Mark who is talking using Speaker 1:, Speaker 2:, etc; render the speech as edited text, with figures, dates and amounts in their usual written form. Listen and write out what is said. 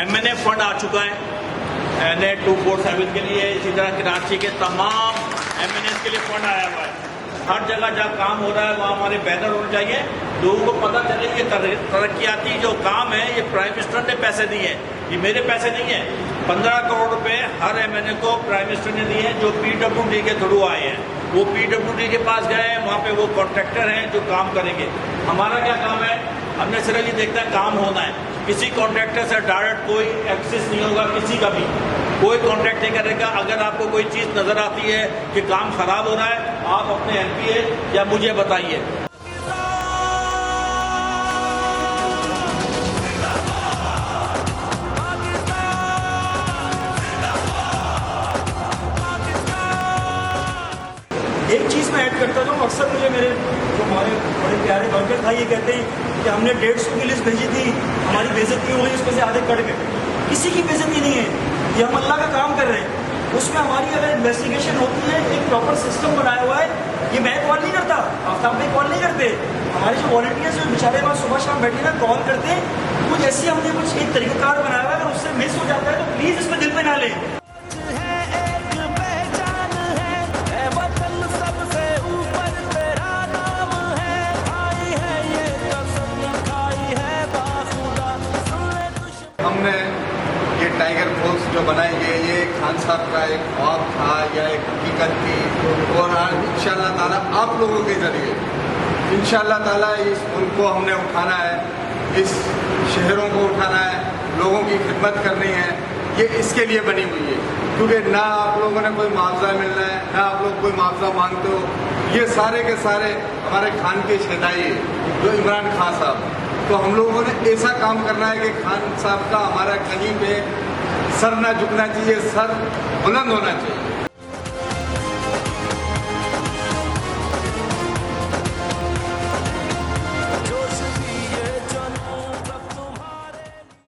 Speaker 1: MNA fund आ चुका है NA 247 के लिए, इसी तरह कराची के तमाम MNA के लिए फंड आया हुआ है। हर जगह जहाँ काम हो रहा है वहाँ हमारे बैनर होने चाहिए, लोगों को पता चले ये तरक्याती जो काम है ये प्राइम मिनिस्टर ने पैसे दिए हैं, ये मेरे पैसे नहीं है। 15 करोड़ रुपए हर MNA को प्राइम मिनिस्टर ने दिए हैं जो PWD के थ्रू आए हैं। वो PWD के पास गए हैं, वहाँ पे वो कॉन्ट्रैक्टर हैं जो काम करेंगे। हमारा क्या काम है, हमने सिर्फ ये देखना है काम होना है। किसी कॉन्ट्रैक्टर से डायरेक्ट कोई एक्सेस नहीं होगा, किसी का भी कोई कॉन्ट्रैक्ट नहीं करेगा। अगर आपको कोई चीज़ नज़र आती है कि काम खराब हो रहा है, आप अपने MPA या मुझे बताइए।
Speaker 2: एक चीज़ मैं ऐड करता हूँ, अक्सर मुझे मेरे जो हमारे बड़े प्यारे वर्कर भाई ये कहते हैं कि हमने 150 की लिस्ट भेजी थी, हमारी बेइज्जती हो गई, उसमें से आधे कट गए। किसी की बेइज्जती नहीं है, ये हम अल्लाह का काम कर रहे हैं। उसमें हमारी अगर इन्वेस्टिगेशन होती है, एक प्रॉपर सिस्टम बनाया हुआ है। ये मैं कॉल नहीं करता, आफ्ताब भाई कॉल नहीं करते, हमारे जो वॉलंटियर्स जो बेचारे वहाँ सुबह शाम बैठे ना कॉल करते हैं। कुछ ऐसे हमने कुछ एक तरीकाकार बनाया हुआ है, अगर उससे मिस हो जाता है तो प्लीज़ इसमें दिल पे ना लें।
Speaker 3: हमने ये टाइगर फोर्स जो बनाई है, ये खान साहब का एक ख्वाब था या एक हकीकत थी, और आज इंशाअल्लाह ताला आप लोगों के जरिए इंशाअल्लाह ताला इस मुल्क को हमने उठाना है, इस शहरों को उठाना है, लोगों की खिदमत करनी है। ये इसके लिए बनी हुई है, क्योंकि ना आप लोगों ने कोई मुआवजा मिलना है, ना आप लोग कोई मुआवजा मांगते हो। ये सारे के सारे हमारे खान के शहदाई है जो इमरान खान साहब। तो हम लोगों ने ऐसा काम करना है कि खान साहब का हमारा कहीं पे सर ना झुकना चाहिए, सर बुलंद होना चाहिए।